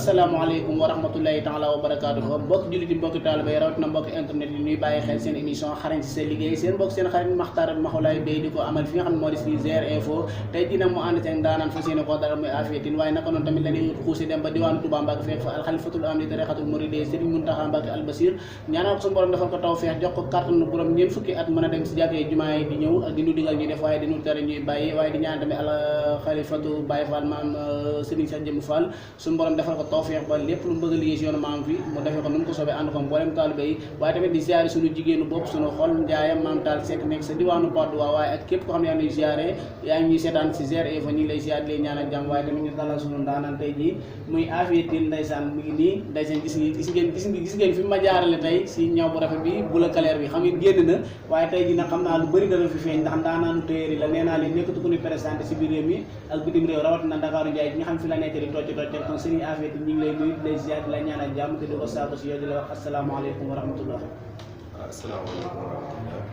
asalaamaaleykum wa rahmatullahi taala wa barakaatuhu mbokk jullit yi mbokki taalibe yi rawatina mbokki internet yi ñuy bàyyi xel seen émission xarañ si sa liggéey seen mbokk seen xarit Makhtar Maxolaay Bey di ko amal fi nga xam ne moo di si GR Info tey dina mu ànd ak daanaan fas yéene koo dara muy Afiyatine waaye naka noonu tamit la ñuy xuusi dem ba diwaanu Touba Mbacke fekk fa alxalifatul am di tarixatul muridiyya Serigne Mountakha Mbacke Al Basir ñaanal ko suñu borom defal ko tawfeex jox ko kàttanu borom ñeent fukki at mën a dem si jàkkee jumaa yi di ñëw ak di nu digal ñuy def waaye di nu tere ñuy bàyyi waaye di ñaan tamit alxalifatu Baye Fall maam Serigne Cheikh Jëmm Fall suñu borom defal ko tawfeex ba lépp lu mu bëgg a liggéey si yoonu maam fi mu defee ko nu mu ko soobee ànd ko mboolem taalibe yi waaye tamit di ziare suñu jigéenu bopp suñu xol njaayam maam taal Seck nekk sa diwaanu Patte d'Oie waaye ak képp ko xam ne yaa ngi ziare yaa ngi seetaan si GR Info ñu ngi lay ziare di lay ñaanal jàmm waaye tamit ñu dalal suñu ndaanaan tey jii muy Afiyatine ndeysaan mu ngi nii ndeysaan gis ngeen fi ma jaarale tey si ñaw bu rafet bi bu la kaleer bi xam ngeen génn na waaye tey jii nag xam naa lu bëri dana fi feeñ ndax ndaanaanu téer yi la nee naa leen nekkatu ko ñu présenté si biir réew mi ak bitim réew rawatina Ndakaaru Njaay gi nga xam fi la nekk di tocc kon Serigne Afiyatine ñu ngi lay nuyu di lay ziar di la ñaanal jàmm te di ko saako si yow di la wax asalaamaaleykum wa rahmatullah. waaw asalaamaaleykum wa rahmatullah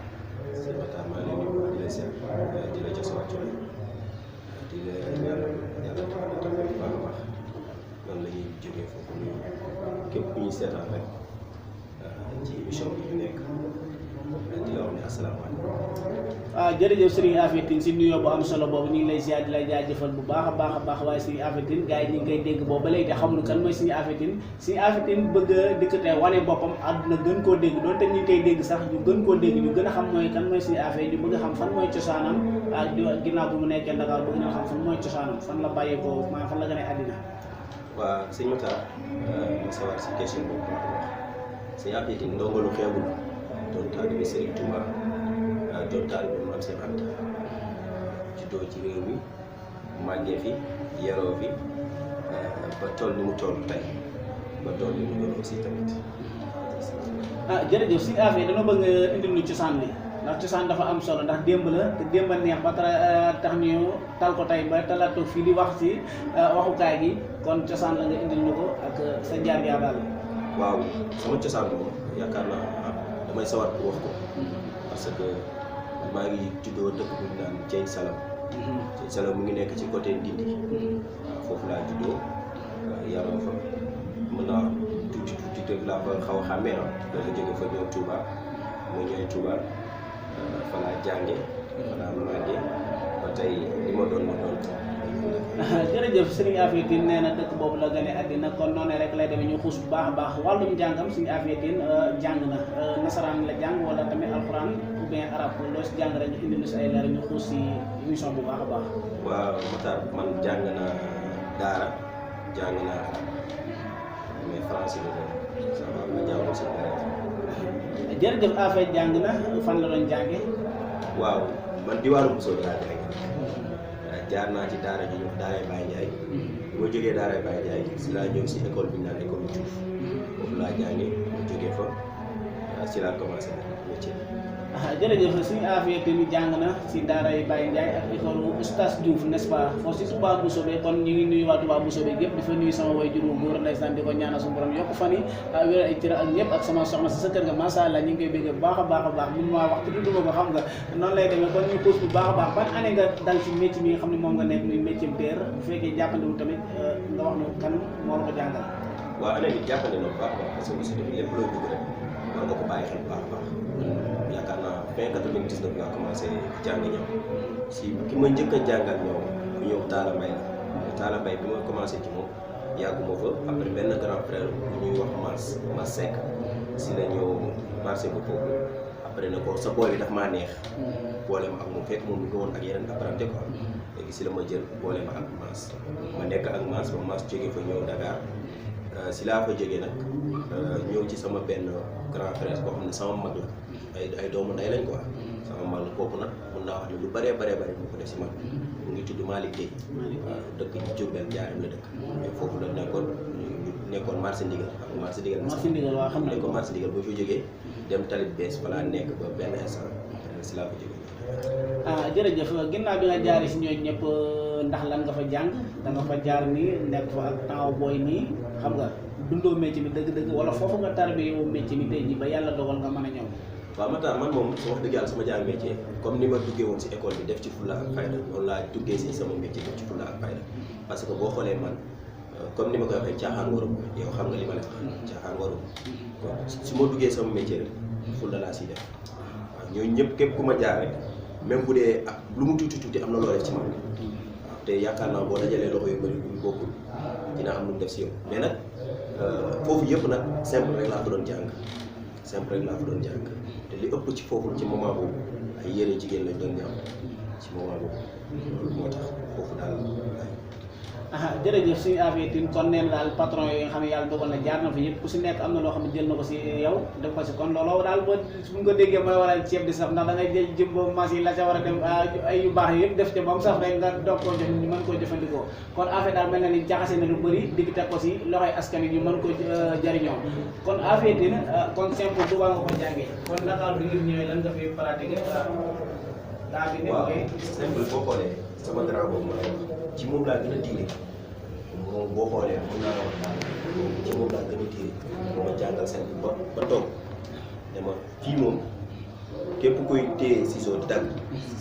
sëñ Makhtar maa ngi lay nuyu di la ziar di la jox sa wàccuwaay di la ñaanal yàlla defal la taw bu baax a baax noonu la ñuy jógee foofu nuyu képp ku ñuy seetaan rek ci émission bi ñu nekk di la wax ne asalaamaaleykum. jërëjëf Serigne Afiyatine si nuyoo bu am solo boobu ñu ngi lay ziar di lay jaajëfal bu baax a baax waaye Serigne Afiyatine gars yi ñu ngi koy dégg boobu ba léegi te xamuñu kan mooy Serigne Afiyatine bëgg a dikk tey wane boppam àdduna gën koo dégg doonte ñu ngi koy dégg sax ñu gën koo dégg ñu gën a xam mooy kan mooy Serigne Afiyatine ñu bëgg a xam fan mooy cosaanam ak ginnaaw bu mu nekkee Dakar bëgg na xam fan mooy cosaanam fan la bàyyeekoo maanaam fan la gën a àddina. waaw sëñ Makhtar ma sawar si question boobu ma ko wax Serigne Afiyatine ndongo lu xeebul doon taalibe Serigne Touba doon taalibe Maam Cheikh Anta juddoo ci réew mi màggee fi yaroo fi ba toll ni mu toll tey ba toll ni mu doon aussi tamit. jërëjëf si affaire dana bëgg nga indil ñu cosaan li ndax cosaan dafa am solo ndax démb la te démb a neex ba tax ñu tal ko tey ba talaatoo fii di wax si waxukaay gi kon cosaan la nga indil ñu ko ak sa jaar-jaar daal. waaw sama cosaan moom yaakaar naa damay sawar pour wax ko parce que maa ngi juddoo dëkk bu ñu naan Thiène Salam. Thiène Salam mu ngi nekk ci côté Ndindi. waaw foofu laa juddoo yaroo fa mën naa tuuti dëgg laa fa xaw a xàmmee dafa jóge fa ñëw Touba mu ñëwee Touba fa laa jànge fa laa màggee ba tey li ma doon jërëjëf Serigne Afiyatine nee na dëkk boobu la gane àddina kon noonu rek lay demee ñu xuus bu baax a baax wàllum jàngam Serigne Afiyatine jàng na nasaraan la jàng wala tamit alxuraan ou bien arab loo si jàng rek ñu indi si ay leer ñu xuus si émission bu baax a baax. waaw Makhtar man jàng naa daara jàng naa arab mais français la doon ça va ma jàngoon si dara. jërëjëf Afiyatine jàng na fan la doon jàngee. waaw man diwaanu Bousso bi laa jàngee. jaar naa ci daara ji ñu wax daaray Baye Ndiaye bi ma jógee daaray Baye Ndiaye si laa ñëw si école bi ñu naan école Diouf foofu laa jàngee ma jógee fa si laa commencé métier. jërëjëf Serigne Afiyatine jàng na si daaray Baye Ndiaye ak école Oustaz Diouf n'est-ce pas foofu si Touba Bousso bi kon ñu ngi nuyu waa Touba Bousso bi gépp di fa nuyu sama way juru góor ndeysaan di ko ñaanal suñu borom yokk fan yi wér ay cër ak ñëpp ak sama soxna si sa kër ga macha allah ñu ngi koy bégg bu baax a baax mun maa wax te tudd ko xam nga noonu lay demee kon ñu xuus bu baax a baax ban année nga dal ci métier mi nga xam ne moom nga nekk muy métier teer bu fekkee jàppandiwul tamit nga wax nu kan moo la ko jàngal. waaw année bi jàppandi na bu baax a baax parce que aussi tamit lépp looy dugg rek war nga ko bàyyi xel bu baax a baax yaakaar naa fin 99 laa commencé jàng ñëw si ki ma njëkk a jàngal ñëw ku ñëw Talla Mbaye la Talla Mbaye bi ma commencé ci moom yàgguma fa après benn grand frère bu ñuy wax Mas Seck si la ñëw marché bu foofu après na ko sa bool bi daf maa neex boole ma ak moom fekk moom mi ngi woon ak yeneen apprenti quoi léegi si la ma jël boole ma ak Mas ma nekk ak Mas ba Mas jógee fa ñëw Dakar si laa fa jógee nag ñëw ci sama benn grand frère boo xam ne sama mag la ay doomu ndey lañ quoi sama mag la kooku nag mun naa wax ne lu bëree mu ko def si man mu ngi tudd Malick Gueye waaw dëkk ci Diourbel Njaareem la dëkk mais foofu la nekkoon marché ndigal xam nga marché ndigal waaw xam nekkoon marché ndigal boo fi jógee dem talib bees fa laa nekk ba benn instant si laa fa jógee. jërëjëf ginnaaw bi nga jaaree si ñooñu ñëpp ndax lan nga fa jàng da nga fa jaar nii nekk fa ak temps booy nii xam nga dundoo métier bi dëgg-dëgg wala foofu nga tarbiyee yow métier bi tey jii ba yàlla dogal nga mën a ñëw. waaw Makhtar man moom wax dëgg yàlla sama jàng métier comme ni ma duggee woon si école bi def ci fulla ak fayda noonu laa duggee si sama métier def ci fulla ak fayda parce que boo xoolee man comme ni ma koy waxee caaxaan waru yow xam nga li ma la wax caaxaan waru kon su ma duggee sama métier rek fulla laa siy def waaw ñooñu ñëpp képp ku ma jaar rek même bu dee ak lu mu tuuti tuuti am na loo def ci man waaw te yaakaar naa boo dajalee loxo yu bëri yu bokkul dina am lu mu def si yow mais nag foofu yëpp nag simple rek laa ko doon jàng simple rek laa ko doon jàng te li ëpp ci foofu ci moment boobu ay yére jigéen lañ doon ñaaw ci moment boobu loolu moo tax foofu daal jërëjëf suñu affaire tin kon neen daal patron yi nga xam ne yàlla dogal na jaar na fi yëpp ku si nekk am na loo xam ne jël na ko si yow def ko si kon looloo daal boo suñ ko déggee mooy waral ceeb di saf ndax da ngay jël jëm ba machine la ca war a dem ay yu baax yëpp def ca ba mu saf rek nga doog koo jox ñu mën koo jëfandikoo kon affaire daal mel na ni jaxase na lu bëri digg teg ko si loxoy askan wi ñu mën ko jëriñoo kon affaire tin kon simple du nga ko jàngee kon naka bi ngir ñëwee lan nga fi pratiqué daa bi ne waaw simple boo xoolee sama grand boobu ma ci moom laa gën a tiire moom boo xoolee mën naa la wax daal ci moom laa gën a tiire moo ma jàngal simple ba toog dama fii moom képp koy téye ciseau di dagg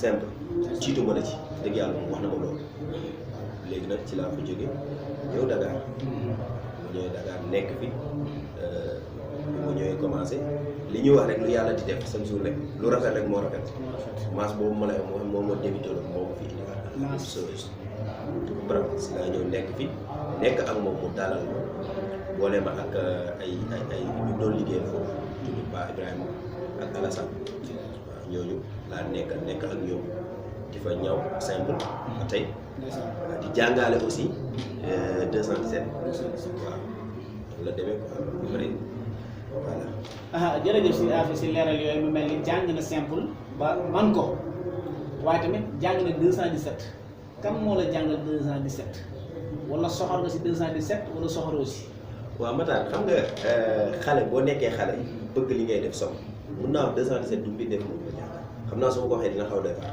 simple ciitu ma la ci dëgg yàlla moom wax na ma loolu léegi nag ci laa fa jóge ñëw Dakar ma ñëwee Dakar nekk fi bi ma ñëwee commencé li ñuy wax rek lu yàlla di def chaque jour rek lu rafet rek moo rafet maas boobu ma lay wax moom moo débuté loolu moo ma fi indi waat chose bravo si laa ñëw nekk fi nekk ak moom mu dalal ma boole ma ak ay ñu doon liggéey foofu tudd Ba Ibrahima ak Alassane waaw ñooñu laa nekk ak ñoom di fa ñaw simple ba tey di jàngale aussi 217 waaw la demee quoi vrai voilà. jërëjëf si affaire si leeral yooyu mu mel ni jàng na simple ba man ko waaye tamit jàng na 217 kan moo la jàngal 217 wala soxor nga si 217 wala soxoroo si. waaw Matar xam nga xale boo nekkee xale bëgg li ngay def som mun naa am 217 du mbir def moom ko jàngal xam naa su ma ko waxee dina xaw a defar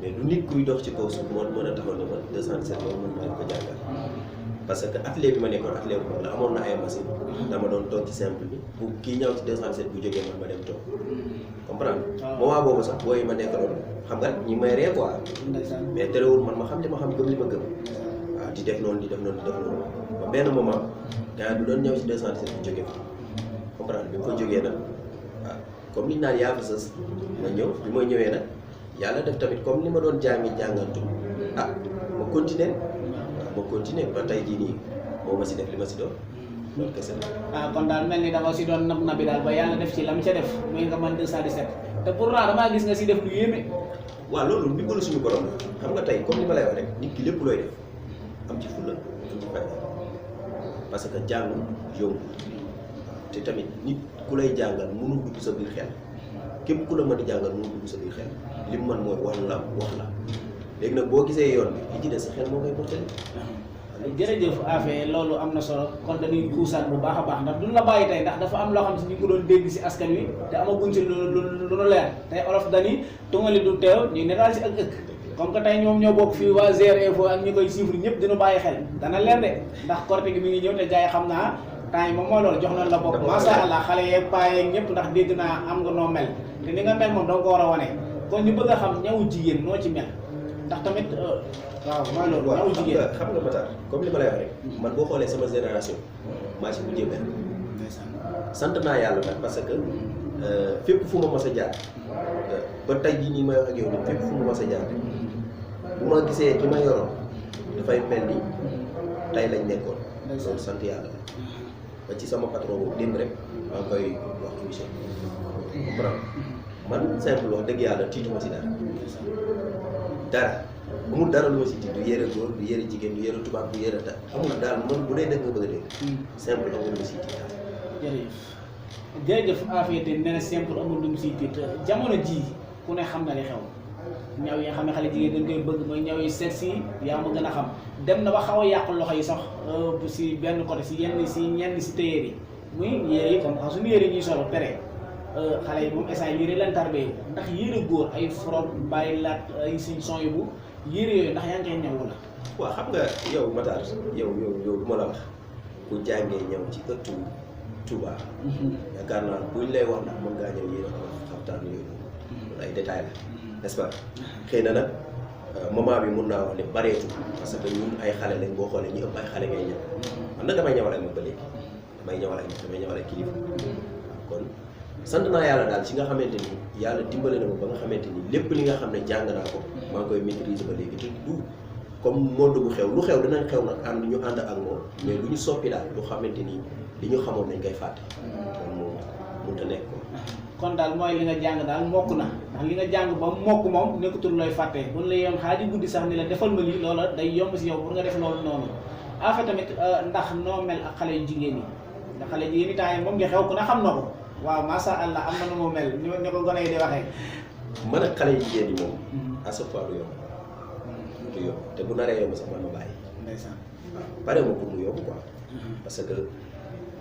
mais du nit kuy dox ci kaw suuf moo mën a taxaw ne man 217 loolu mën naa ko jàngal parce que atelier bi ma nekkoon atelier bu mag la amoon na ay machine dama doon toog ci simple bi bu kii ñëw ci 207 bu jógee man ma dem toog comprendre moment boobu sax booy ma nekkaloon xam nga ñi may ree quoi mais terewul man ma xam li ma xam gëm li ma gëm waaw di def noonu ba benn moment gars du doon ñëw ci 207 bu jógee fa comprendre bi mu fa jógee nag waaw comme liñ naan yaa fa sës ma ñëw bi ma ñëwee nag yàlla def tamit comme ni ma doon jàngantu ma continuer ba tey jii nii moo ma si def li ma si doon loolu kese la. kon daal mel ni dafa si doon nabi daal ba yàlla def ci lam ca def muy nga mën 217 te pourtant damaa gis nga si def lu yéeme. waaw loolu ndimbalu suñu borom la xam nga tey comme ni ma lay wax rek nit ki lépp looy def am ci fulla am ci fayda parce que jàng yomb te tamit nit ku lay jàngal mënul dugg sa biir xel képp ku la mën di jàngal mënul dugg sa biir xel li mu mën mooy wax la léegi nag boo gisee yoon bi li ci des sa xel moo koy porté. jërëjëf affaire loolu am na solo kon dañuy kuusaat bu baax a baax ndax duñ la bàyyi tey ndax dafa am loo xam si ñu ko doon dégg si askan wi te amaguñ si lu leer tey olof dani tungali du teew ñu netaal si ak ëkk comme que tey ñoom ñoo bokk fii waa GR Info ak ñi koy suivre ñëpp dina bàyyi xel dana leer de ndax korte gi mi ngi ñëw te gars yi xam naa temps yi moom mooy loolu jox nañ la bopp masha Allah xale yeeg paa yeeg ñëpp ndax dégg naa am nga noo mel te ni nga mel moom danga ko war a wane kon ñu bëgg a xam ñawu jigéen noo ci mel ndax tamit waaw mooy loolu ñawu jigéen xam nga Matar comme li ma lay wax rek man boo xoolee sama génération maa ci bu jëmee sant naa yàlla nag parce que fépp fu ma mos a jaar ba tey jii nii may wax ak yow nii fépp fu ma mos a jaar bu ma gisee ki ma yoroon dafay mel ni tey lañ nekkoon loolu sant yàlla la ba ci sama patron boobu démb rek maa ngi koy wax émission comprendre man simple wax dëgg yàlla tiituma si dara amul dara lu ma si tiit du yére góor du yére jigéen du yére tubaab du yére ta amul daal man bu dee dëgg nga bëgg a dégg simple amul lu ma si tiit jërëjëf affaire te nee na simple amul lu mu si tiit jamono ji ku ne xam na li xew ñaw yi nga xam ne xale jigéen dañ koy bëgg mooy ñaw yi sexy yaa ma gën a xam dem na ba xaw a yàq loxo yi sax si benn côté si ñenn si téyeer yi muy yére yi comme xam suñu yére ñuy solo pere xale yi moom instant yére lan tarbee ndax yére góor ay frog bàyyi laat ay siñ son yu bu yére yooyu ndax yaa ngi koy ñaw la waaw xam nga yow Matar yow du ma la wax ku jàngee ñëw ci ëttu Touba yaakaar naa buñ lay wax ndax mën ngaa ñëw yére xaftaan yooyu loolu ay détails la n'est-ce pas xëy na nag moment bi mun naa wax ne bareetu parce que ñun ay xale lañ boo xoolee ñu ëpp ay xale ngay ñëw man nag damay ñëwal ak ma ba léegi damay ñëwal ak kilifa kon sant naa yàlla daal ci nga xamante ni yàlla dimbale na ma ba nga xamante ni lépp li nga xam ne jàng naa ko maa ngi koy maîtriser ba léegi te du comme mode bu xew lu xew dinañ xew nag ñu ànd ak moom mais lu ñu soppi daal lu xamante ni li ñu xamoon nañ koy fàtte kon moom mënut a nekk ko kon daal mooy li nga jàng daal mokk na ndax li nga jàng ba mokk moom nekkatul looy fàtte bu la yoon xaaji guddi sax ni la defal ma lii loola day yomb si yow pour nga def loolu noonu en fait tamit ndax noo mel ak xale yu jigéen yi ndax xale jigéen yi temps yi moom ngi xew ku ne xam na ko waaw masha Allah am na nu mu mel ni ko gone yi di waxee man ak xale yu jigéen yi moom à chaque fois du yomb te bu naree yomb sax man ma bàyyi ndeysaan pare ma pour mu yomb quoi parce que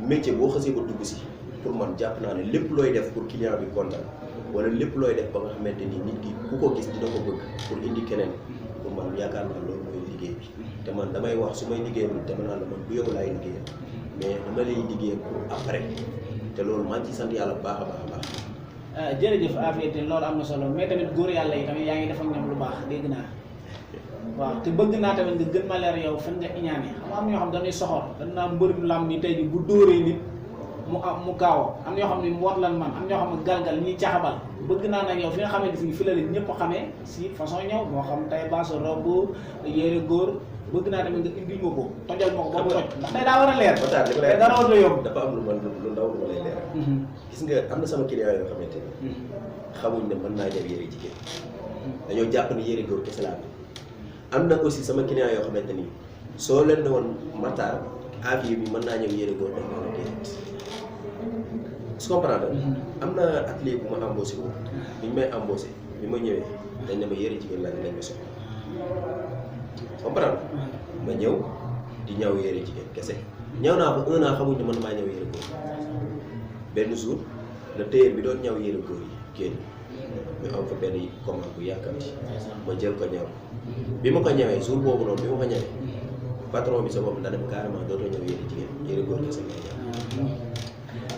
métier boo xasee ba dugg si pour man jàpp naa ne lépp looy def pour client bi kontaan wala lépp looy def ba nga xamante ni nit ki ku ko gis dina ko bëgg pour indi keneen pour man yaakaar naa loolu mooy liggéey bi te man damay wax su may liggéeyal dama naan la man bu yow laay liggéeyal mais dama lay liggéeyal pour après te loolu maa ngi ciy sant yàlla bu baax a baax a baax. jërëjëf Afia te loolu am na solo mais tamit góor yàlla yi tamit yaa ngi def ak ñoom lu baax dégg naa waaw te bëgg naa tamit nga gën ma leer yow fan nga iñaane xam nga am ñoo xam dañuy soxor dañ naa mbërum lam ni tey ji bu dóoree nit mu kaaw am ñoo xam ne mu war lan man am ñoo xam ne galgal ñuy caxabal bëgg naa nag yow fi nga xamante fi la leen ñëpp xamee si façon ñëw moo xam tay baas robe yére góor bëgg naa tamit nga indil ma ko tojal ma ko ba mu toj ndax day daa war a leer te dara war a yomb dafa am lu ndaw lu ma lay leer gis nga am na sama client yoo xamante ni xamuñ ne mën naa ñëw yére jigéen dañoo jàpp ne yére góor kese laa am na aussi sama client yoo xamante ni soo leen ne woon Matar Afia bi mën naa ñëw yére góor def naa la déedéet su comprendre am na atelier bu ma embauché wu bi ñu may embauché bi ma ñëwee dañ ne ma yére jigéen laa ne dañ ma soxla comprendre ma ñëw di ñaw yére jigéen kese ñaw naa ko 1 an xamuñ ne man maa ñëw yére góor benn jour le tailleur bi doon ñaw yére góor yi génn ñu am fa benn commande bu yàkkamti ma jël ko ñaw bi ma ko ñëwee jour boobu noonu bi ma ko ñëwee patron bi sa bopp dana ma carrément dootoo ñëw yére jigéen yére góor kese ngay ñaw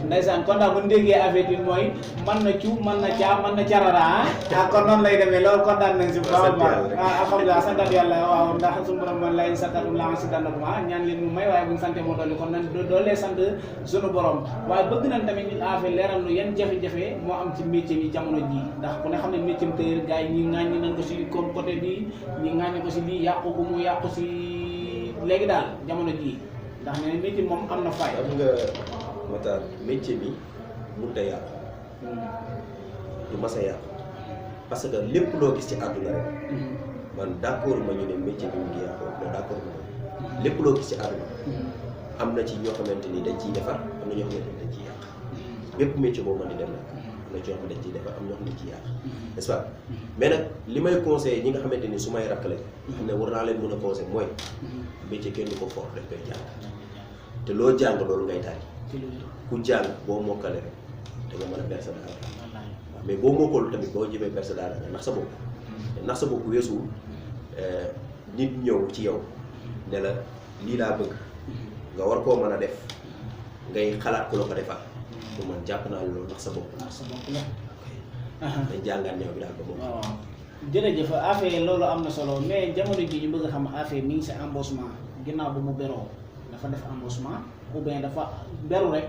ndeysaan kon daal bu ñu déggee affaire bi mooy mën na cu mën na caa mën na carara kon noonu lay demee loolu kontaan nañ si bu baax a baax alhamdulilah santat yàlla waaw ndax suñu borom man lay santatum la si dandakuma ñaan leen mu may waaye buñu sante moo dolli kon nan doolee sant suñu borom waaye bëgg nañ tamit ñu affaire leeral lu yan jafe-jafe moo am ci métier bi jamono ji ndax ku ne xam ne métier bi tailleur gars yi ñi ŋàññi nañ ko si comme côté bi ñi ŋàññi ko si lii yàqu bu mu yàqu si léegi daal jamono ji ndax ne métier moom am na fay Matar métier bi mënut a yàqu du mas a yàqu parce que lépp loo gis ci àdduna rek man d'accord ma ñu ne métier bi mu ngi yàqu loolu d'accord ma lépp loo gis ci àdduna am na ci ñoo xamante ni dañ ciy defar am na ñoo xamante ni dañ ciy yàq bépp métier boobu man di dem nag am na ci ñoo xam ne dañ ciy defar am ñoo xam ne dañ ciy yàq n'est-ce pas mais nag li may conseillé ñi nga xamante ni su may rakk lañ xam ne war naa leen mën a conseillé mooy métier kenn du ko fort dañ koy jàng te loo jàng loolu ngay tari ku jàng boo mokkale rek da nga mën a percer daara waaw mais boo mokkalu tamit boo jëmee percer daara nga nax sa bopp nax sa bopp weesuwul nit ñëw ci yow ne la lii laa bëgg nga war koo mën a def ngay xalaat ku la ko defal pour man jàpp naa loolu nax sa bopp la dañ jàngaan ñëw bi daal ba moom waaw jërëjëf affaire loolu am na solo mais jamono ji ñu bëgg a xam affaire mi ngi si embauchement ginnaaw bu mu beroo dafa def embauchement ou bien dafa beru rek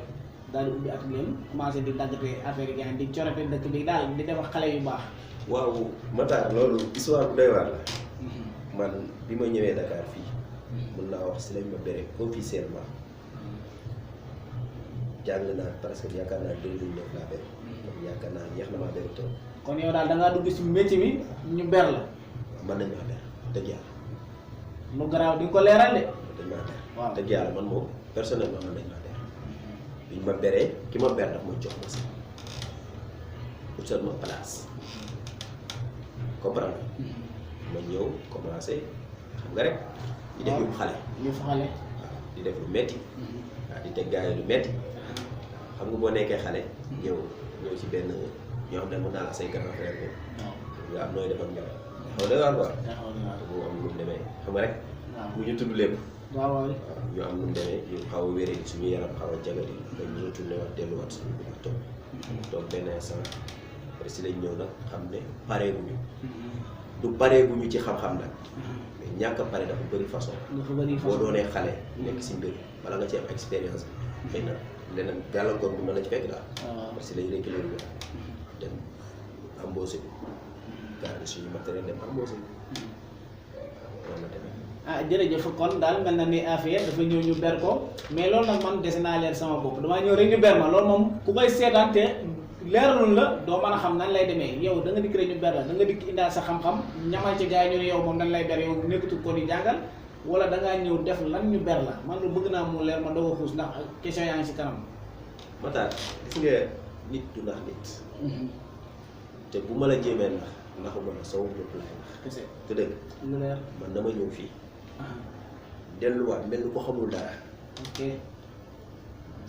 daal di ubbi atelier commencé di daggate affaire yi gars di corate dëkk bi daal di def xale yu baax. waaw Matar loolu histoire bu doy waar la man bi ma ñëwee Dakar fii mun naa wax si lañ ma béré officiellement jàng naa presque yaakaar naa 2009 laa béré kon yaakaar naa yeex na maa béré trop. kon yow daal da ngaa dugg si métier bi ñu ber la. mën nañ maa ber dëgg yàlla. lu garaaw di nga ko leeral de. dañ maa ber waaw dëgg yàlla man moom personnellement man dañ maa ber biñ ma beree ki ma ber daf ma jox ma sax pour seul ma place comprendre ma ñëw commencé xam nga rek di def yëpp xale yëpp xale waaw di def lu metti waaw di teg gars yi lu metti xam nga boo nekkee xale ñëw ci benn ñoo xam ne mën naa la say grand frère ko nga am nooy def ak ñoom xaw da waar quoi mu am lu mu demee xam nga rek bu ñu tudd lépp waaw ñu am lu mu demee ñu xaw a wéré suñu yaram xaw a jagati ba ñu retourné waat delluwaat suñu biir toog benn instant après si lañ ñëw nag xam ne pareeguñu du paree bu ñu ci xam-xam nag mais ñàkk a pare dafa bëri façon boo doonee xale nekk si mbir wala nga ci am expérience xëy na leneen gàllankoor bu na la ci fekk daal parce que lay récupéré bi dem embauché bi garde suñu matériel dem embauché bi loolu la demee jërëjëf kon daal mel na ni affaire dafa ñëw ñu ber ko mais loolu nag man dese naa leer sama bopp damaa ñëw rek ñu ber ma loolu moom ku koy seetaan te leeralul la doo mën a xam nan lay demee yow da nga dikk rek ñu ber la da nga dikk indaal sa xam-xam ñamal ci gars yi ñu ne yow moom dañ lay ber yow nekkatul ko di jàngal wala da ngaa ñëw def lan ñu ber la man lu bëgg naa mu leer ma doo ko xuus ndax question yaa ngi si kanam. Matar gis nga nit du nax nit te bu ma la jéemee naxuma la sama bopp laay nax kese te dëgg lu leer man dama ñëw fii delluwaat mel ni ko xamul dara ok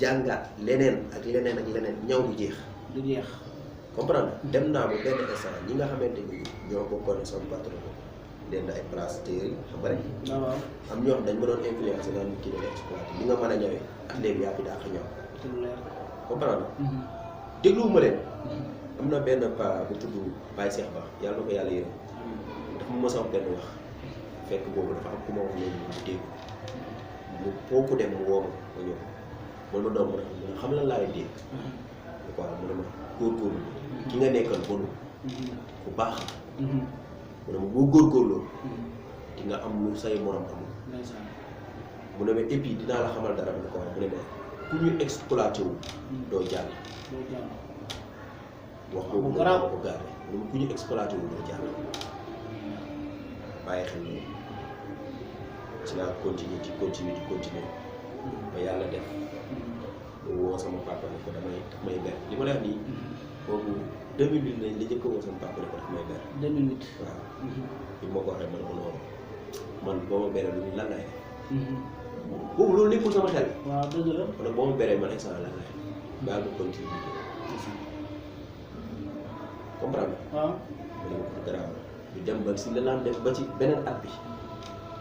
jàngaat leneen ak leneen ak leneen ñaw du jeex du jeex comprendre dem naa ba benn instant ñi nga xamante ni ñoo bokkoon sama patron leen ay place téere xam nga rek waaw am ñoo xam dañ ma doon influence naan kii da exploité li nga mën a ñëwee ak léegi yaa fi daa ko ñëw lu leer comprendre dégluwuma leen am na benn pa bu tudd Baye Cheikh Ba yàlla na ko yàlla yërëm dafa ma mos a wax benn wax fekk boobu dafa am ku ma wax léegi mu dégg mu foofu dem mu woo ma ñëw man ma doom mu ne xam lan laay dégg quoi mu ne ma góorgóorlu ki nga nekkal bonu ku baax mu ne ma boo góorgóorloo di nga am lu say morom amul mu ne ma et puis dinaa la xamal dara mu ne ko wax mu ne ma ku ñu exploité wu doo jàll wax boobu mu ko gaare mu ne ma ku ñu exploité wu doo jàll bàyyi xel loolu ci laa continuer ba yàlla def mu woo sama papa ne ko daf may ber li ma la wax nii boobu 2008 lañ la jëkk woo sama papa ne ko daf may ber 2008 waaw bi ma ko waxee man ko noonu man boo ma beree lu ñu lan laay boobu loolu nekkul sama xel waaw dëgg la man nag boo ma beree man instant lan laay baal ma continuer comprendre waaw ma ne ko garaaw ñu dem ba si la naan def ba ci beneen at bi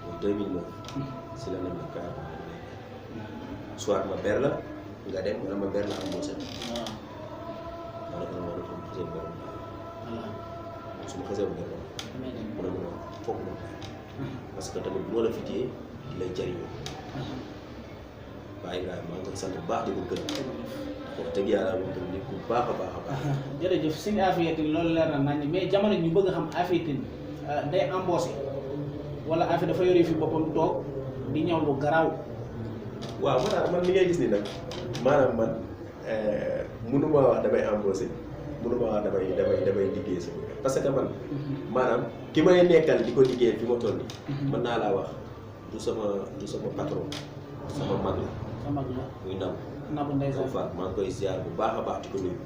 mooy 2009 si la nam la kaa soit ma ber la nga dem wala ma ber la am moo set waaw ma ne ko ma xasee ber voilà su ma xasee ber damay dem mu ne ma foog ma parce que tamit bu ma la fitee di lay jariñoo waaye nga maa ngi koy sant bu baax di ko gërëm wax dëgg yàlla moom tamit nit ku baax a baax a baax jërëjëf sëñ Afia Tine loolu leer na nañ mais jamono ñu bëgg a xam Afia Tine day embauché wala Afia dafa yore fi boppam toog di ñëw lu garaaw waaw man li ngay gis ni nag maanaam man mënuma wax damay embauché mënuma wax damay liggéey si parce que man maanaam ki may nekkal di ko liggéey fi ma toll nii mën naa laa wax du sama patron sama mag la sa mag la muy ndaw nabu ndeysaan fa maa ngi koy ziar bu baax a baax di ko nuyu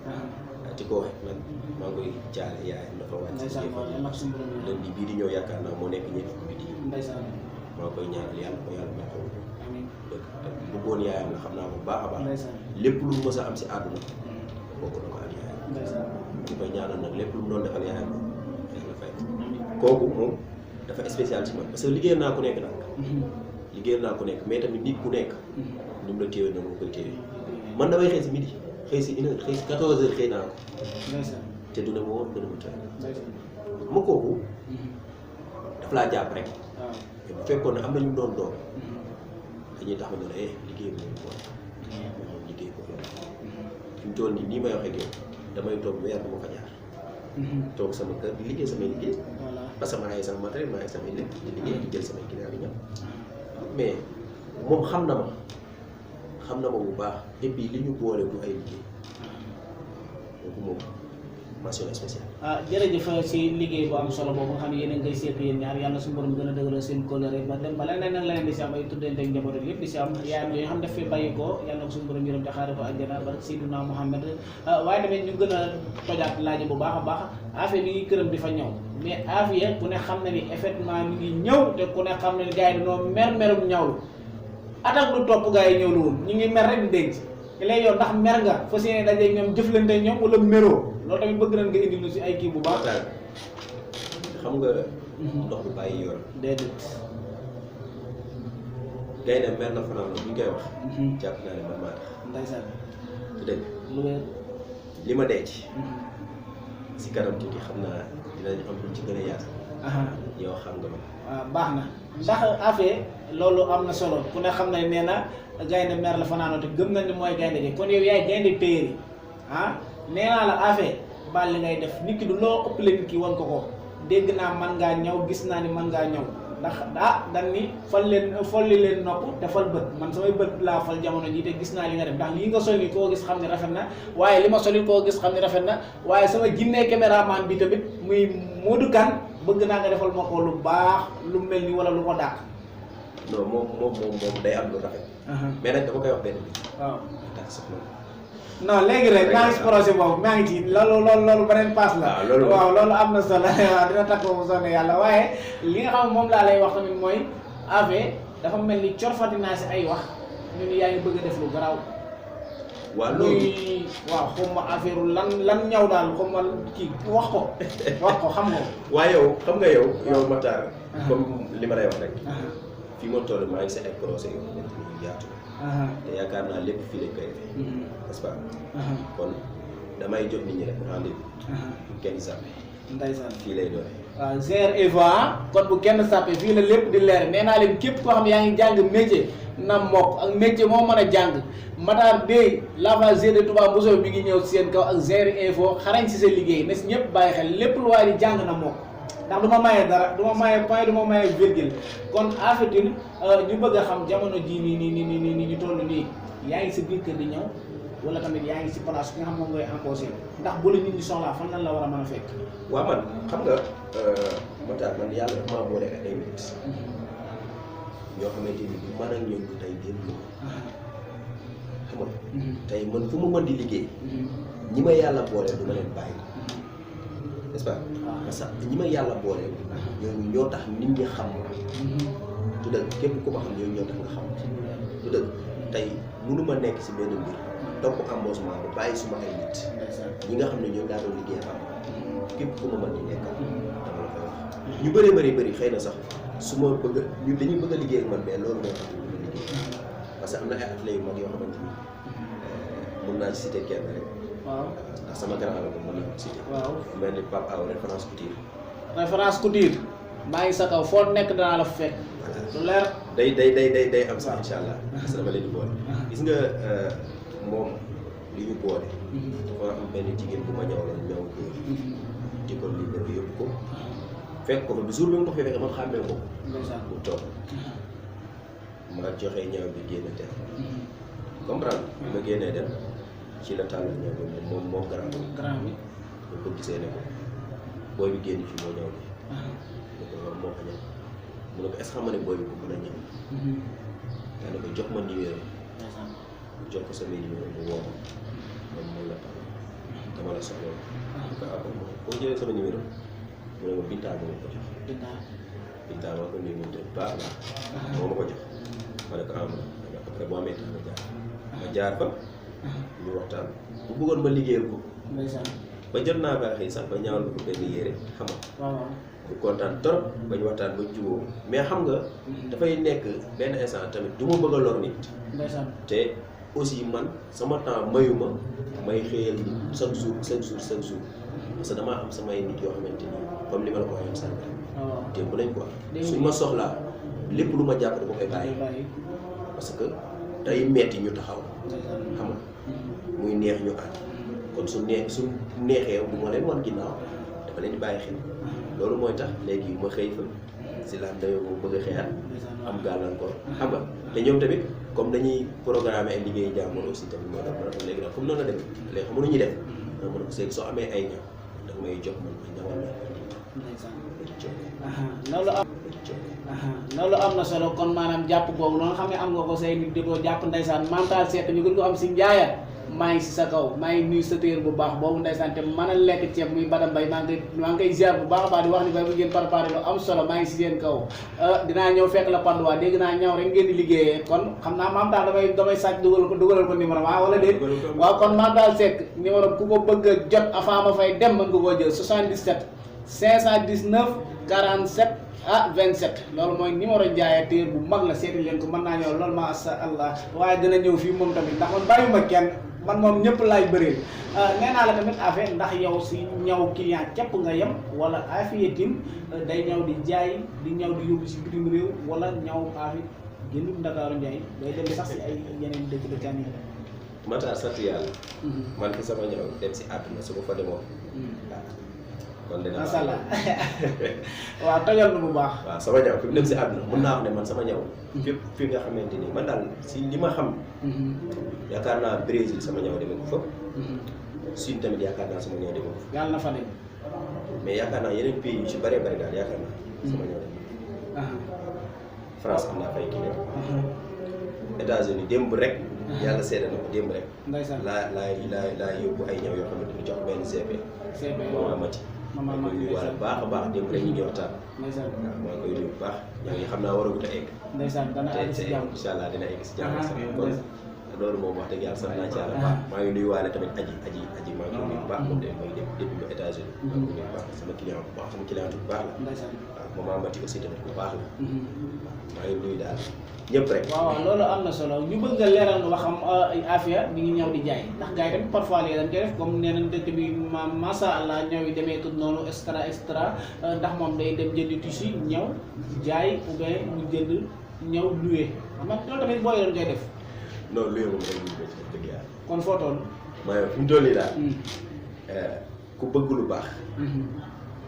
di ko wax nag maa ngi koy jaale yaayam dafa wàcc si ndeysaan waaw mag suñu borom la lundi bii di ñëw yaakaar naa moo nekk ñeent fukki bi ndeysaan maa ngi koy ñaanal yàlla ko yàlla may xaw amiin dëgg te bëggoon yaayam la xam naa ko bu baax a baax ndeysaan lépp lu mu mës a am si àdduna bokk na ko ak yaayam ndeysaan ñu koy ñaanal nag lépp lu mu doon defal yaayam yàlla fay kooku moom dafa spécial ci man parce que liggéey naa ku nekk nag liggéey naa ku nekk mais tamit nit ku nekk ni mu la téewee noonu ma koy téewee man damay xëy si midi xëy si 1 heure xëy si 14 heures xëy naa ko ndeysaan te du ne ma woon dana ma tëj ndeysaan ma kooku daf laa jàpp rek waaw te bu fekkoon ne am na ñu doon doon dañuy tax ma ne liggéey bi moom quoi moom liggéey ko loolu fi mu toll nii may waxee ak yow damay toog weer bu ma fa jaar toog sama kër di liggéey samay liggéey voilà parce que maa ngi sama matériel maa ngi samay lépp di liggéey di jël samay client bi ñëw mais moom xam na ma bu baax et puis li ñu boole du ay liggéey kooku moom mention spéciale. jërëjëf si liggéey bu am solo boobu nga xam ne yéen a ngi koy seet yéen ñaar yàlla suñu borom gën a dëgëral seen kóllëre ba dem ba leneen ak leneen di si am ay tuddante ak njaboot yëpp di si am yaayam yooyu xam daf fi bàyyi ko yàlla na ko suñu borom yërëm te xaare ko àjjana barke Seydina Muhammad waaye tamit ñu gën a tojaat laaj bu baax a baax Afia mi ngi këram di fa ñëw mais Afia ku ne xam na ni effectivement mi ngi ñëw te ku ne xam na ni gars yi dañoo merum ñawlu attaque lu topp gars yi ñëw lu woon ñu ngi mer rek di denc léegi yow ndax mer nga fas yéene dajeeg ñoom jëflante ñoom wala meroo loolu tamit bëgg nañ nga indi lu si ay kii bu baax. xam nga. ndox bu bàyyi yoon. déedéet. gaynde mer na fanaan la bu ñu koy wax. jàpp naa ne man maa tax. ndeysaan. su dëgg. lu wér. li ma denc. si kanam tuuti xam naa dinañ am lu ci gën a yaatu. yow xam nga ma. waaw baax na ndax affaire loolu am na solo ku ne xam ne nee na gaynde mer la fanaanoo te gëm na ni mooy gaynde gi kon yow yaay gaynde téeri nee naa la affaire baal li ngay def nit ki du loo ëppale nit ki wan ko ko dégg naa man ngaa ñëw gis naa ni man ngaa ñëw ndax dan ni folli leen nopp te fal bët man samay bët laa fal jamono ji te gis naa li nga def ndax lii nga sol ni koo gis xam ne rafet na waaye li ma sol koo gis xam ne rafet na waaye sama jinnee caméraman bi tamit muy Modou Kane bëgg naa nga defal ma ko lu baax lu mel ni wala lu ko dàq. non moom day am lu rafet. mais nag dama koy wax benn bi. waaw tax sax non léegi rek maa ngi si projet boobu maa ngi ci loolu beneen paas la. waaw loolu am na solo waaw dina takk bu sonn yàlla waaye li nga xam moom laa lay wax tamit mooy Ave dafa mel ni corfati naa si ay wax ñu ni yaa ngi bëgg a def lu garaaw. waaw loolu waaw xaw ma affaire lan ñaw daal xaw ma kii wax ko xam nga. waaye yow xam nga yow Matar. comme li ma lay wax rek. fii ma toll maa ngi si ay projet yoo xamante ni yaatu. te yaakaar naa lépp fii lañ koy defee. n'est-ce pas. kon damay jot nit ñi rek rendez-vous. kenn sàppe. ndeysaan fii lay doon. waaw Zère Eva kon bu kenn sàppe fii la lépp di leer nee naa leen képp koo xam ne yaa ngi jàng métier na mokk ak métier moo mën a jàng Matar Bey lavage de Touba Mboussobé mi ngi ñëw seen kaw ak Zère Info xarañ si sa liggéey na si ñëpp bàyyi xel lépp lu waaye di jàng na mokk ndax du ma maye dara du ma maye point du ma maye virgule kon affaire ñu bëgg a xam jamono ji nii ñu toll nii yaa ngi si biir kër di ñëw wala tamit yaa ngi si place bi nga xam moom ngay embauché ndax bu la nit ñi soxlaa fan lan la war a mën a fekk. waaw man xam nga Matar man yàlla dafa maa boole ak ay nit yoo xamante ni du mën a ñëw tey génn ko xam nga tey man fu ma mën di liggéey ñi ma yàlla boole du ma leen bàyyi n'est-ce pas parce que ñi ma yàlla boole ñooñu ñoo tax nit ñi xam tu dëgg képp ku ma xam ñooñu ñoo tax nga xam tu dëgg tey mënu ma nekk si benn mbir topp embauchement ba bàyyi suma ay nit ñi nga xam ne ñoom daa doon liggéey am képp ku ma mën di nekkal dama la koy wax ñu bëri xëy na sax su ma bëgg ñu dañuy bëgg a liggéey ak man mais loolu moo tax ñu bëgg a liggéey parce que am na ay ateliers yu mag yoo xamante ni mën naa ci citer kenn rek. waaw ndax sama grand la ko mën naa ko citer. waaw mel ni Pape Aw référence couture. référence couture maa ngi sa kaw foo nekk danaa la fa fekk. lu leer day am sax incha allah. parce que dama leen di boole. gis nga moom li ñu boole. dafa am benn jigéen bu ma ñëwaloon ñëw góor. di ko libéré yóbbu ko. fekk ko fa bi jour bi nga ko fee fekk man xàmmee ko. mu toog ma joxe ñaw bi génn dem. comprendre bi ma génnee dem ci la tàll ñaw bi moom grand bi. ñu ko gisee ne ko booy bi génn fii moo ñaw bi. mu ko war moo ko ñaw mu ne ko est-ce que xam nga ne booy bi ko mën a ñaw. daa ne ko jox ma numéro. jox ko sama numéro mu woo ma moom la tàll dama la soxla ko après boo jëlee sama numéro. mu ne ma Binta moo ma ko jox. Binta maa ko nuyu te baax na. moo ma ko jox. ma ne ko après boo amee temps nga jaar. ma jaar fa. ñu waxtaan bu bëggoon ma liggéeyal ko. ba jot naa baaxee sax ba ñaawal ko benn yére xam nga. bu kontaan trop ba ñu waxtaan ba jubóo mais xam nga. dafay nekk benn instant tamit du ma bëgg a lor nit. te aussi man sama temps mayuma may xëyal chaque jour parce que damaa am samay nit yoo xamante ni comme li ma la ko waxee sànq. démb nañ quoi. suñ ma soxlaa lépp lu ma jàpp dama koy bàyyi. parce que day metti ñu taxaw. xam nga muy neex ñu ànd kon su neexee bu ma leen wan ginnaaw dafa leen di bàyyi xel. loolu mooy tax léegi ma xëy fa si la dayoo bu bëgg a xëyaat am gàllankoor xam nga te ñoom tamit comme dañuy programmer ay liggéey jàmbur aussi tamit moo tax ma léegi nag comme noonu la demee léegi xam nu ñuy def ma mën ko seeg soo amee ay ñaw danga may jox man ma ñawal la loolu am na solo kon maanaam jàpp boobu noonu xam ne am nga ko say nit di ko jàpp ndeysaan Mental Seck ñu gën ko am si njaaya maa ngi si sa kaw maa ngi nuyu sa téer bu baax boobu ndeysaan te mën a lekk ceeb muy Bada Mbaye maa ngi koy ziar bu baax a baax di wax ni bay bu ngeen préparé lu am solo maa ngi si seen kaw dinaa ñëw fekk la Padois dégg naa ñëw rek ngeen di liggéeyee kon xam naa maam daal damay sàcc dugalal ko numéro wala déet waaw kon Mental Seck numéro ku ko bëgg a jot avant ma fay dem mën nga koo jël 77 519 47 27 loolu mooy numéro jaaya téer bu mag la seeti leen ko mën naa ñëw loolu ma sha Allah waaye dina ñëw fii moom tamit ndax man bàyyuma kenn man moom ñëpp laay bëreel nee naa la tamit affaire ndax yow si ñaw client képp nga yem wala affaire tim day ñaw di jaay di ñaw di yóbbu si bitim réew wala ñaw affaire génn Ndakaaru Njaay day dem sax si ay yeneen dëkkaan yi. Matar sant yàlla. man fi sama ñaw dem si àdduna su ma fa demoon. kon dina macha allah waaw tojal na bu baax. waaw sama ñaw fi mu dem si àdduna mën naa wax ne man sama ñaw. fépp fi nga xamante ni man daal si li ma xam. yaakaar naa Brésil sama ñaw demee ko fa. Chine tamit yaakaar naa sama ñaw demee ko fa. yàlla na fa dem. mais yaakaar naa yeneen pays yu ci bëree bëri daal yaakaar naa sama ñaw demee ko fa. France am naa fay client. États-Unis démb rek. yàlla seede na ko démb rek. ndeysaan laa yóbbu ay ñaw yoo xamante ni jox benn CP. CP Mama Mati. Mama Mati koy nuyu wala baax a baax démb rek ñu ngi waxtaan. ndeysaan waaw maa ngi koy nuyu bu baax ñoo ngi xam naa waragut a egg. ndeysaan dana egg si jàmm incha allah dina egg si jàmm sax kon loolu moom wax dëgg yàlla sant naa ci yàlla baax maa ngi nuyu waale tamit aji maa ngi koy nuyu bu baax moom tamit mooy dem depuis ba États-Unis maa ngi nuyu bu baax sama client bu baax sama client bu baax la ndeysaan waaw Mama Mati aussi tamit bu baax la maa ngi nuyu daal ñëpp rek. waaw loolu am na solo ñu bëgg a leeral lu waxam Afia mi ngi ñëw di jaay ndax gars yi tamit parfois léegi dañ koy def comme nee nañ dëkk bi macha allah ñëw yi demee ko noonu extra ndax moom day dem jëndi tissu ñëw jaay ou bien mu jënd ñëw loué xam nga loolu tamit booy doon koy def. non loué moom rek ñu ci dëgg yàlla. kon foo toll. maa fi mu toll nii daal. ku bëgg lu baax.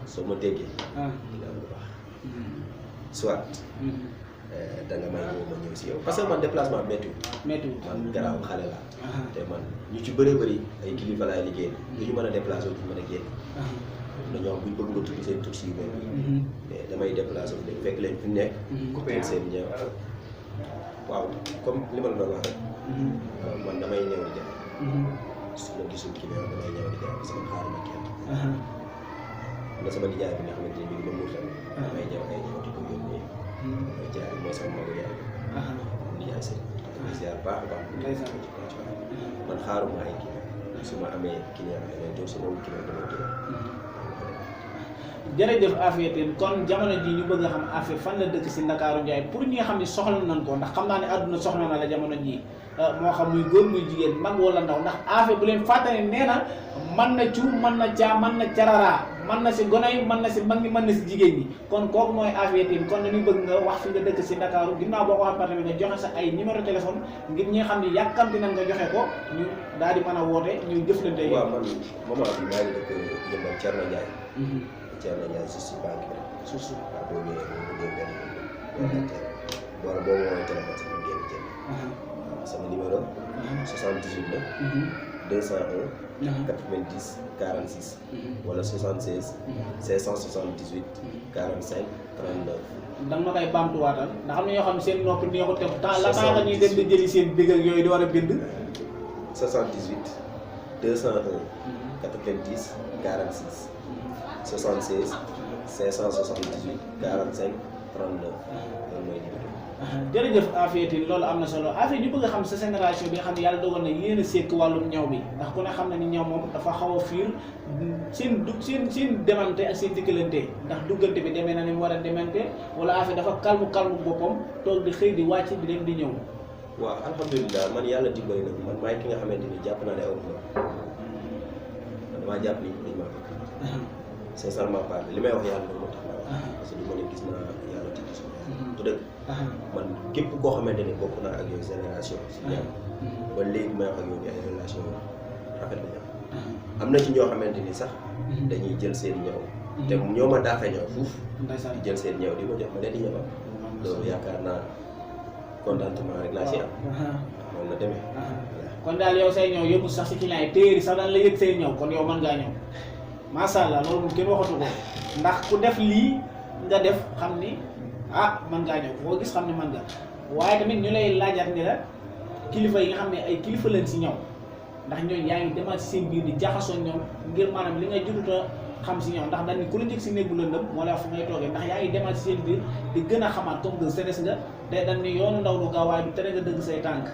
soo ma déggee. dina am lu baax. soit. da nga may ñëw ma ñëw si yow parce que man déplacement méttiwul. man garaaw xale la te man ñu ci bëree bëri ay kilifa laay liggéey du ñu mën a déplacé wu ñu mën a génn. am na ñoo xam bu ñu bëgg nga tudd seen tur si yu mel nii mais damay déplacé wu fekk leen fi mu nekk. coupé seen ñëw waaw comme li ma la doon wax rek. man damay ñëw di jaay. su ma gisul client damay ñëw di jaay parce que xaar ma kenn. am na sama nijaay bi nga xamante ni bii moom moo tamit. damay ñëw ay ñëw di ko yónnee. mooy jaay mooy sama magu yaay bi. nijaay si damay ziar baax a baax. man xaaruma ay client su ma amee client damay jox sama client damay jël. jërëjëf Afia Tine kon jamono ji ñu bëgg a xam Afia fan la dëkk si Ndakaaru Njaay pour ñi nga xam ne soxla nañ ko ndax xam naa ne àdduna soxla na la jamono ji moo xam muy góor muy jigéen mag wala ndaw ndax Afia bu leen fàttali nee na mën na cu mën na caa mën na cararaa mën na si gone yi mën na si mag ñi mën na si jigéen ñi kon kooku mooy Afia Tine kon dañuy bëgg nga wax fi nga dëkk si Ndakaaru ginnaaw boo ko waxee tamit nga joxe sa ay numéro téléphone ngir ñi nga xam ne yàkkamti nañ nga joxe ko ñu daal di mën a woote ñu jëflante. waaw man moment bi maa ngi dëkk Yëmbal Thierno Ndiaye. Thierno Ndiaye si banque bi rek. suuf si waaw boo ñëwee boo ñëwee benn wala boo woowee téléphone sax mu génn jël. waaw sama numéro. 78 la. 201. 90 46. wala 76. 578. 45 39. da nga ma koy baamtuwaatal ndax am na ñoo xam ne seen nopp neexut te temps la temps ñuy dem di jëli seen big ak yooyu di war a bind. 78 201 90 46 76 578 45 39 loolu mooy numéro. jërëjëf Afia Tine loolu am na solo Afia ñu bëgg a xam sa génération bi nga xam ne yàlla dogal na yéen a sekk wàllum ñaw bi ndax ku ne xam na ni ñaw moom dafa xaw a fiir seen demante ak seen dikkalante ndax duggante bi demee na ni mu war a demante wala Afia dafa kalmu boppam toog di xëy di wàcc di dem di ñëw. waaw alhamdulilah man yàlla dimbali na man maay ki nga xamante ni jàpp naa ne aw ma man damaa jàpp ni dañ maa bëgg. sincèrement parlé li may wax yàlla moo tax ma wax parce que du ma ne gis naa yàlla ci gis du dëgg man képp koo xamante ni bokk naa ak yow génération si ñaar ba léegi may wax ak yow ay relation rafet la am na ci ñoo xamante ni sax dañuy jël seen ñëw te ñoo ma daaxa ñëw fuuf di jël seen ñëw di ma jox ma leen di ñëwal loolu yaakaar naa contentement rek laa si am noonu la demee kon daal yow say ñëw yëpp sax si client yi téeri sax daan la yëg say ñëw kon yow mën ngaa ñëw macha allah loolu moom kenn waxatu ko ndax ku def lii nga def xam ni mën ngaa ñëw koo gis xam ne mën nga waaye tamit ñu lay laajaat ni la kilifa yi nga xam ne ay kilifa leen si ñëw ndax ñooñu yaa ngi demaat si seen biir di jaxasoo ñoom ngir maanaam li nga juduta xam si ñëw ndax dañ ni ku la njëkk si néeg bu lëndëm moo la fu ngay toogee ndax yaa ngi demaat si seen biir di gën a xamaat comme que senes nga day dañ ni yoonu ndaw du gaaw waaye du tere nga dëgg say tànk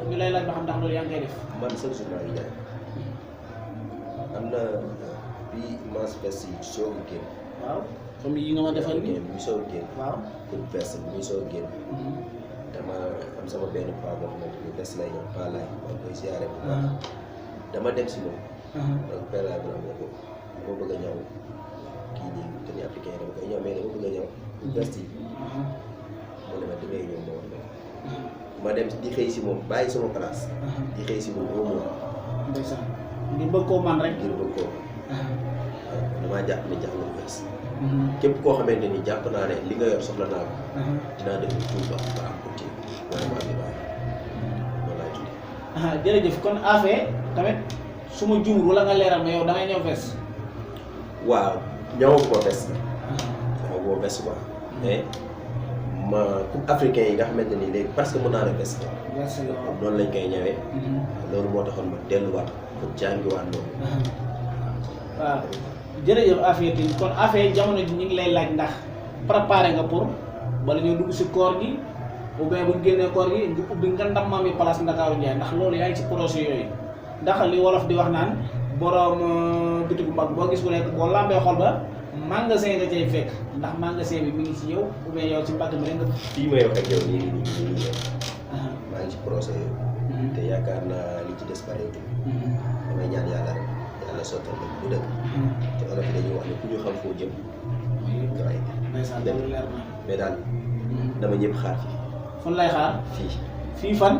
ñu lay laaj ba xam ndax loolu yaa ngi koy def. man chaque jour maa ngi jaay am na bii masse veste yi soog a génn. waaw comme yi nga ma defal nii muy soog a génn. waaw pour veste bi muy soog a génn. dama am sama benn paa boo xamante ni bés lay ñëw paa laay maa ngi koy siyaare bu baax dama dem si moom donc père laay bu ne ko dama bëgg a ñëw kii nii tenue africain dama koy ñëw mais dama bëgg a ñëw veste yi mu ne ma dangay ñëw ma wax ma dem di xëy si moom bàyyi sama place di xëy si moom au moins ndeysaan ngir bëgg koo man rek ngir bëgg koo damaa jàpp ne jàng lu bees képp koo xamante ni jàpp naa ne li nga yor soxla naa ko dinaa def tout ba am ko ci wala ma am baax loolu laay tuddee jërëjëf kon affaire tamit su ma juumul wala nga leeral ma yow da ngay ñëw fees waaw ñëwaguma bés ñëwaguma bés quoi mais ma coupe africain yi nga xamante ni léegi parce que mën naa la bés noonu lañ koy ñëwee loolu moo taxoon ma delluwaat pour jàngiwaat loolu waaw jërëjëf affaire bi kon affaire jamono ji ñu ngi lay laaj ndax préparé nga pour bala ñoo dugg si koor gi ou bien bu ñu génnee koor gi nga ubbi nga ndamam yi place Ndakaaru Njaay ndax loolu yaa ngi ci projet yooyu ndax li wolof di wax naan borom bitigu mag boo gis bu nekk boo lambee xol ba magasin nga cay fekk ndax magasin bi mi ngi ci yow ou bien yow ci mbagg mi rek nga. fii may wax ak yow nii maa ngi ci projet yooyu te yaakaar naa li ci des bareetul damay ñaan yàlla rek yàlla sottal la bu dëgg te olof yi dañuy wax ne ku ñu xam foo jëm waaye mais daal dama ñëpp xaar fii fan lay xaar fii fan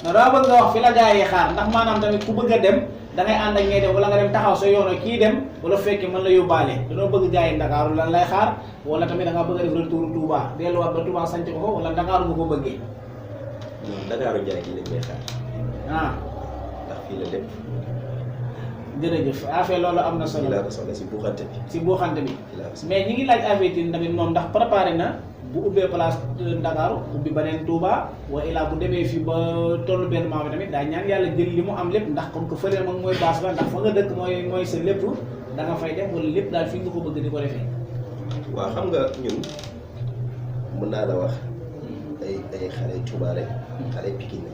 na daa bëgg nga wax fi la gaa yi xaar ndax maanaam tamit ku bëgg a dem da ngay ànd ak ngay dem wala nga dem taxaw sa yoon kii dem wala fekkee mën la yóbbaale dañoo bëgg gaa yi Ndakaaru lan lay xaar wala tamit da nga bëgg a def retour Touba delluwaat ba Touba sanc ko wala Ndakaaru nga ko bëggee Ndakaaru Njaay gi lañ may xaar ndax fii la lépp jërëjëf affaire loolu am na solo laa ko soxla si buuxante bi mais ñi ngi laaj affaire yi tamit moom ndax préparé na bu ubbee place Ndakaaru ubbi beneen Touba wa ilaa bu demee fii ba tollu benn moment bi tamit daa ñaan yàlla jël li mu am lépp ndax comme que fële moom mooy base ba ndax fa nga dëkk mooy sa lépp da nga fay def wala lépp daal fii nga ko bëgg di ko defee waaw xam nga ñun mën naa la wax ay xale Touba rek xale Pikine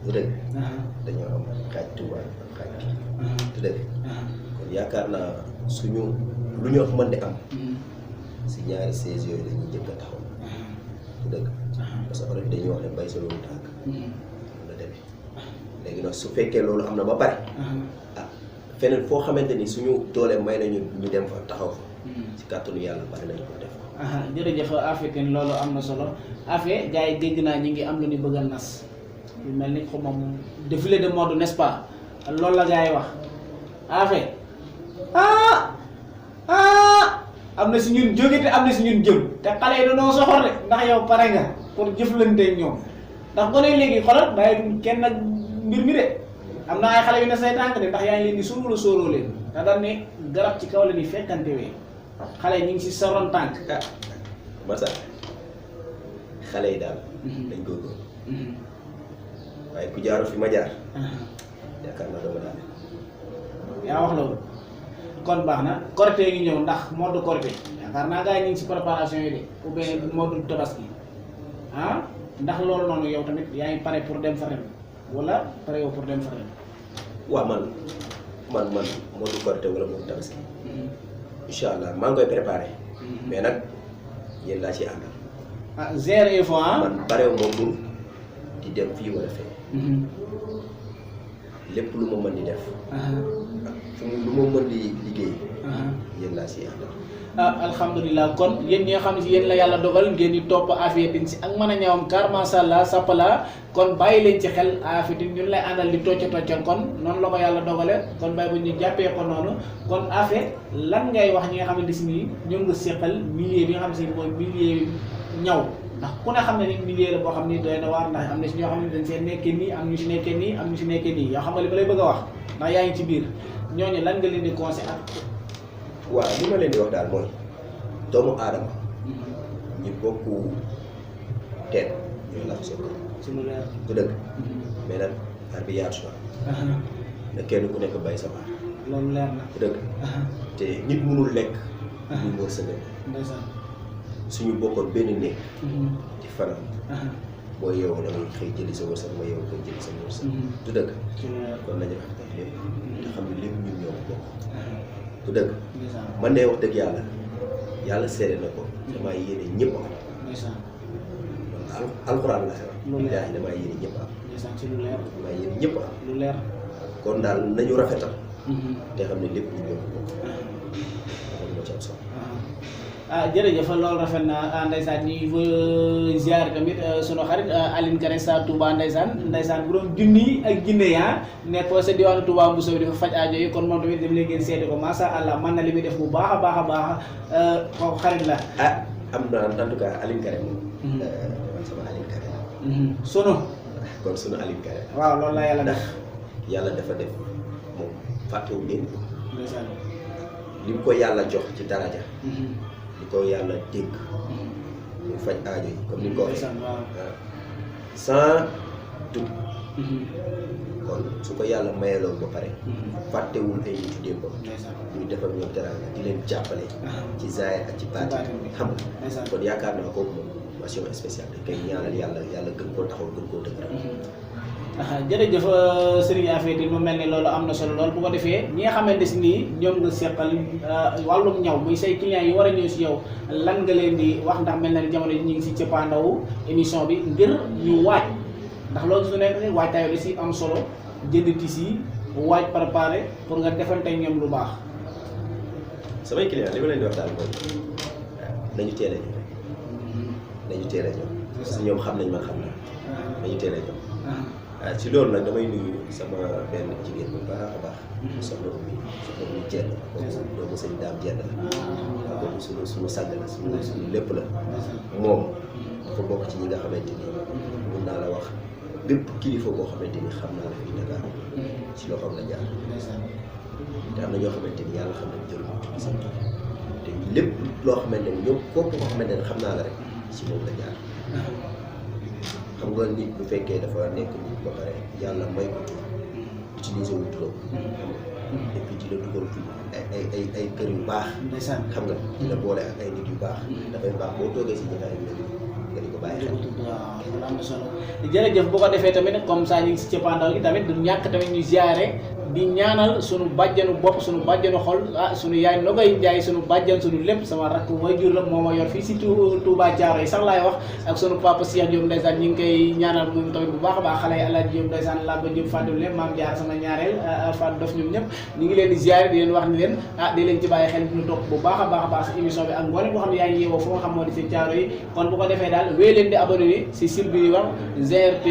bu dëgg dañoo am xaaj Touba am xaaj Pikine bu dëgg kon yaakaar naa suñu lu ñu mën di am si ñaari saison yooyu dañuy jëkk a taxaw bu dëgg parce que olof dañuy wax ne bay sa loolu tànk la demee léegi nag su fekkee loolu am na ba pare feneen foo xamante ni suñu doole may nañu ñu dem fa taxaw fa si kàttanu yàlla bari nañu ko def jërëjëf Africaine loolu am na solo affaire gars yi dégg naa ñi ngi am lu ñu bëgg a nas yu mel ni xaw ma défilé de mode n'est-ce pas loolu la gars yi wax affaire am na si ñun jóge te am na si ñun jëm te xale yi dañoo soxor de ndax yow pare nga pour jëflanteeg ñoom ndax gone yi léegi xoolal bàyyi kenn nag mbir mi de am na ay xale yu ne say tànk de ndax yaa ngi leen di suuru la sóoroo leen te dañ ne garab ci kaw la ni fekkante wee xale yi ñu ngi si saroon tànk masa xale yi daal dañ góorgóorlu waaye ku jaaru fi ma jaar yaakaar naa dama daal yaa wax loolu kon baax na Korité ngi ñëw ndax mode Korité yaakaar naa gars yi ñu ngi si préparation yi de ou bien mode Tabaski ndax loolu noonu yow tamit yaa ngi pare pour dem fa ren wala pare yow pour dem fa ren waaw man mode Korité wala mode Tabaski incha allah maa ngi koy préparé mais nag yéen laa ci àndal zéro fois man parew moom pour di dem fii wala fee lépp lu ma mën di def lu ma mën di liggéey yéen laa si àndal alhamdulilah kon yéen ñi nga xam ne si yéen la yàlla dogal ngeen di topp Afia Tine si ak mën a ñawam car masha Allah sappala kon bàyyi leen ci xel Afia Tine ñun lay àndal di toccal kon noonu la ko yàlla dogale kon bàyyi bu ñu jàppee ko noonu kon Afia lan ngay wax ñi nga xamante si nii ñoom nga seqal milieu bi nga xam si mooy milieu ñaw ndax ku ne xam ne ni milieu la boo xam ni doy na waar ndax am na si ñoo xam ne dañ see nekkee nii am ñu si nekkee nii am ñu si nekkee nii yoo xam nga li ma lay bëgg a wax ndax yaa ngi ci biir ñooñu lan nga leen di conseil ak waaw li ma leen di wax daal mooy doomu aadama ñu bokku teen ñooy lax soo ko si lu leer bu dëgg mais nag xar bi yaatu na kenn ku nekk bay sa baax loolu leer na bu dëgg te nit mënul lekk ñu wër sa nekk ndeysaan suñu bokkoon benn néeg di fanaan boo yeewoo da ngay xëy jëli sa wërsëg ma yeewoo koy jëli sa wërsëg du dëgg kon nañu wax lépp te xam ne lépp ñun ñoo ko bokk du dëgg man de wax dëgg yàlla seede na ko damaa yéene ñëpp ko alxuraan la sax. lu leer yaa damaa yéene ñëpp am. ndeysaan ci lu leer. damaa yéene ñëpp am. lu leer. kon daal nañu rafetal. te xam ne lépp ñu ñëw ko bokk. loolu moo ci am solo. jërëjëf loolu rafet na ndeysaan ñuy ziar tamit sunu xarit Aline Kare sa Touba ndeysaan bu doon junni ak jinne yaa nekk sa diwaanu Touba Moussa bi dafa faj aajo yi kon moom tamit dem leen ngeen seeti ko masha Allah man na li muy def bu baax a baax a baax kooku xarit la. am na en tout cas Aline Kare moom. man sama Aline Kare la. sunu. kon sunu Aline Kare. waaw loolu la yàlla def. yàlla dafa def moom fàttewul leen ko. ndeysaan. li mu ko yàlla jox ci daraja. li ko yàlla dégg. mu faj aajo yi comme ni nga ko waxee. sans doute. kon su ko yàlla mayaloon ba pare. fàttewul ay nit yu démbam. ñu defal ñoom teraanga di leen jàppale. ci zaahir ak ci baatin xam nga. kon yaakaar naa kooku moom mention spéciale dañ koy ñaanal yàlla gën koo taxaw gën koo dëgëral. jërëjëf Serigne Afia Tine mu mel ni loolu am na solo lool bu ko defee ñi nga xamante si nii ñoom nga seqal wàllum ñaw muy say clients yi war a ñëw si yow lan nga leen di wax ndax mel na ni jamono ji ñu ngi si cëppaandawu émission bi ngir ñu waaj ndax loolu su nekk waajtaay da si am solo jënd tissu waaj préparé pour nga defante ñoom lu baax. samay clients li ma leen di wax daal mooy nañu teel a ñëw nañu teel a ñëw parce que ñoom xam nañ man xam naa nañu teel a ñëw. ci loolu nag damay nuyu sama benn jigéen bu baax a baax. soxna Oumy Jenn. kooku doomu sëñ Daam Jenn la. waaw kooku suñu sàgg la suñu lépp la. moom dafa bokk ci ñi nga xamante ni mun naa la wax bépp kilifa boo xamante ni xam naa la fii Dakar ci loo xam la jaar. te am na ñoo xamante ni yàlla xam nañ jël tuuti seen tur te lépp loo xamante ni ñoom kooku koo xamante ni xam naa la rek ci moom la jaar. xam nga nit bu fekkee dafa nekk nit ba pare yàlla may ko tur utiliser wu turam xam nga et puis di la dugal fi ay kër yu baax xam nga di la boole ak ay nit yu baax dafay baax boo toogee si jotaay yu mel nga di ko bàyyi xel. waaw am na solo jërëjëf bu ko defee tamit comme ça ñu ngi si cëppaandaw gi tamit du ñàkk tamit ñu ziare di ñaanal sunu bàjjanu bopp sunu bàjjanu xol sunu yaay Nogoy Njaay sunu bàjjan sunu lépp sama rakk waajur la moo ma yor fii si Touba Thiaroye yi sax laay wax ak sunu papa Cheikh Diop ndeysaan ñu ngi koy ñaanal moom tamit bu baax a baax xale yi Alaaji Diop ndeysaan Lamba Diop Fatou lépp maam jaar sama ñaareel Fatou Dof ñoom ñëpp ñu ngi leen di ziare di leen wax ni leen di leen ci bàyyi xel ñu topp bu baax a baax si émission bi ak mboolem boo xam ne yaa ngi yeewoo fu nga xam moo di si Thiaroye yi kon bu ko defee daal wéy leen di abonné si site bi wax GRT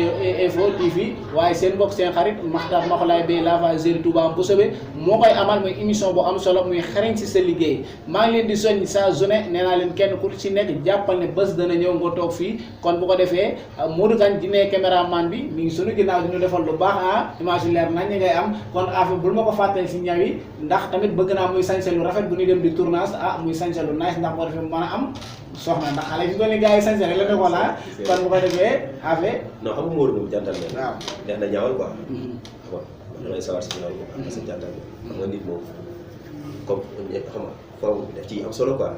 Info TV waaye seen mbokk seen xarit Makhtar Makholaye Bey Lava Géri Touba Mboussobé moo koy amal muy émission bu am solo muy xarañ si sa liggéey maa ngi leen di soññ sa journée nee naa leen kenn ku ci nekk jàppal ne bés dana ñëw nga toog fii kon bu ko defee Modou Kane di ne caméraman bi mi ngi sunu ginnaaw di ñu defal lu baax image yu leer nañ ñi ngay am kon affaire bul ma ko fàttali si ñaw yi ndax tamit bëgg naa muy sañse lu rafet bu ñuy dem di tournage muy sañse lu nice ndax boo defee mën a am soxna ndax xale fi doon ni gars yi sañse rek la nekkoon kon bu ko defee affaire non xam nga Modou moom jantal na waaw neex na ñaawal quoi bon damay sawar si loolu parce que jantal na xam nga nit moom comme xam nga foofu daf ci am solo quoi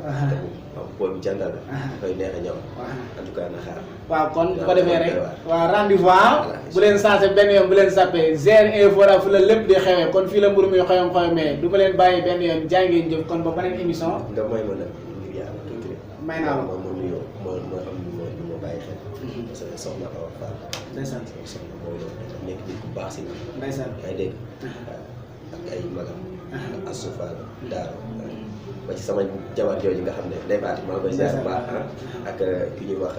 booy bi jantal na dafay neex a ñaawal en tout cas na xaar waaw kon bu ko defee rek waaw rendez-vous bu leen changé benn yoon bu leen sappee GRT Info fu la lépp di xewee kon fii la mburu muy xoyom xoyomee du ma leen bàyyi benn yoon jaa ngeen jëf kon ba beneen émission nga may ma nag ngir yàlla tuuti rek may naa la moom moo nuyoo moo xam ni moo bàyyi xel parce que soxna Awa Fall ndeysaan soxna mooy nekk nit ku baax si na ndeysaan yaa ngi dégg ak ay magam ak Assou Fall Daaro ba ci sama jabar jooju nga xam ne day baati maa ngi koy ziar baax ak ki ñuy wax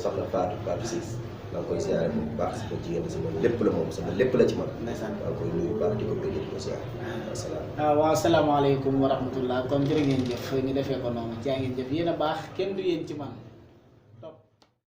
soxna Fatou Ciss maa ngi koy ziar bu baax sama jigéen sama lépp la moom sama lépp la ci man maa ngi koy nuyu baax di ko bëgg di ko ziar wasalaam waaw salaamaaleykum wa rahmatullah kon jërë ngeen jëf ñu defee ko noonu jaa ngeen jëf yéen a baax kenn du yéen ci man